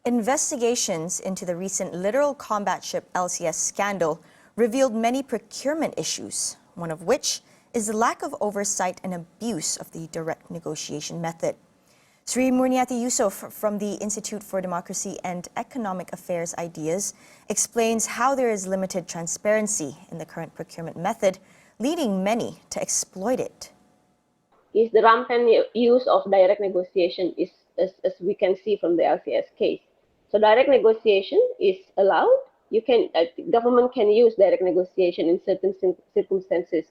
Investigations into the recent littoral combat ship LCS scandal revealed many procurement issues, one of which is the lack of oversight and abuse of the direct negotiation method. Sri Murniati Yusof from the Institute for Democracy and Economic Affairs Ideas explains how there is limited transparency in the current procurement method, leading many to exploit it. Is the rampant use of direct negotiation as we can see from the LCS case. So direct negotiation is allowed. Government can use direct negotiation in certain circumstances.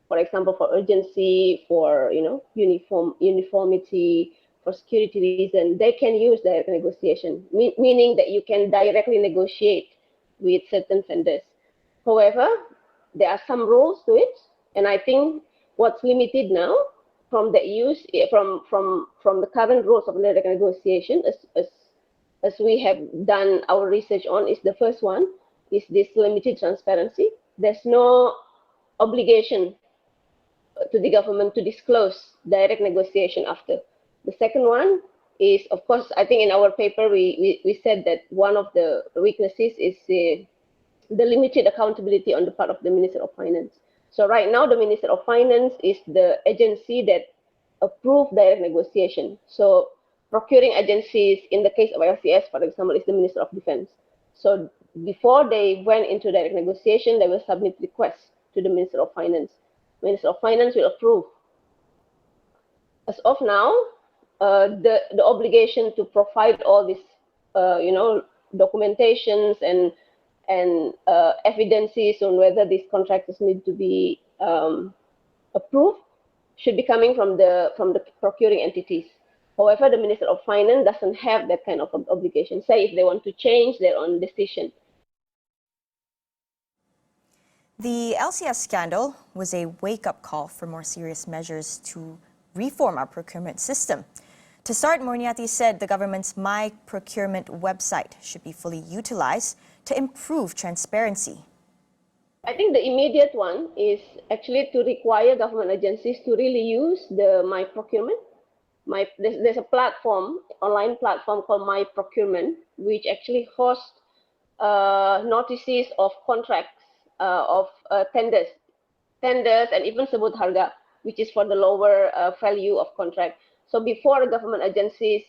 For example, for urgency, for uniformity, for security reason, they can use direct negotiation, meaning that you can directly negotiate with certain vendors. However, there are some rules to it, and I think what's limited now from the use from the current rules of direct negotiation, as we have done our research on, is the first one is this limited transparency. There's no obligation to the government to disclose direct negotiation after. The second one is, of course, I think in our paper we said that one of the weaknesses is the limited accountability on the part of the Minister of Finance. So right now, the Minister of Finance is the agency that approves direct negotiation. So procuring agencies, in the case of LCS, for example, is the Minister of Defense. So before they went into direct negotiation, they will submit requests to the Minister of Finance. Minister of Finance will approve. As of now, the obligation to provide all these, documentations and evidences on whether these contractors need to be approved should be coming from the procuring entities. However, the Minister of Finance doesn't have that kind of obligation. Say if they want to change their own decision. The LCS scandal was a wake-up call for more serious measures to reform our procurement system. To start, Murniati said the government's My Procurement website should be fully utilized to improve transparency. I think the immediate one is actually to require government agencies to really use the My Procurement. There's a platform, online platform called My Procurement, which actually hosts notices of contracts, of tenders, and even sebut harga, which is for the lower value of contract. So before the government agencies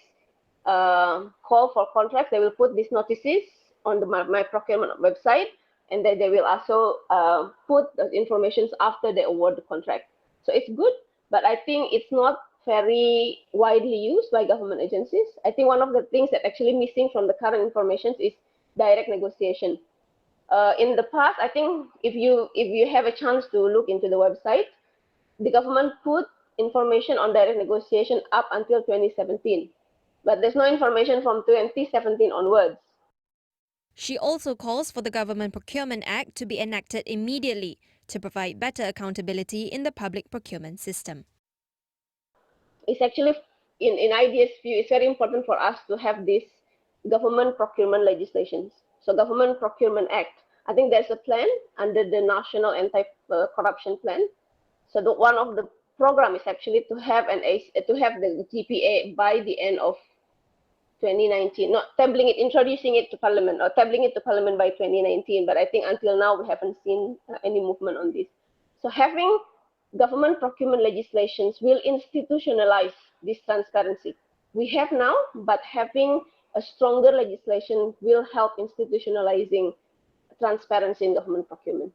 call for contracts, they will put these notices on the My Procurement website, and then they will also put the information after they award the contract. So it's good, but I think it's not very widely used by government agencies. I think one of the things that actually missing from the current information is direct negotiation. In the past, I think if you have a chance to look into the website, the government put information on direct negotiation up until 2017, but there's no information from 2017 onwards. She also calls for the Government Procurement Act to be enacted immediately to provide better accountability in the public procurement system. It's actually, in IDEA's view, it's very important for us to have this government procurement legislations. So Government Procurement Act, I think there's a plan under the National Anti-Corruption Plan. So one of the program is actually to have the GPA by the end of 2019, not introducing it to Parliament or tabling it to Parliament by 2019. But I think until now we haven't seen any movement on this. So having government procurement legislations will institutionalize this transparency. We have now, but having a stronger legislation will help institutionalizing transparency in government procurement.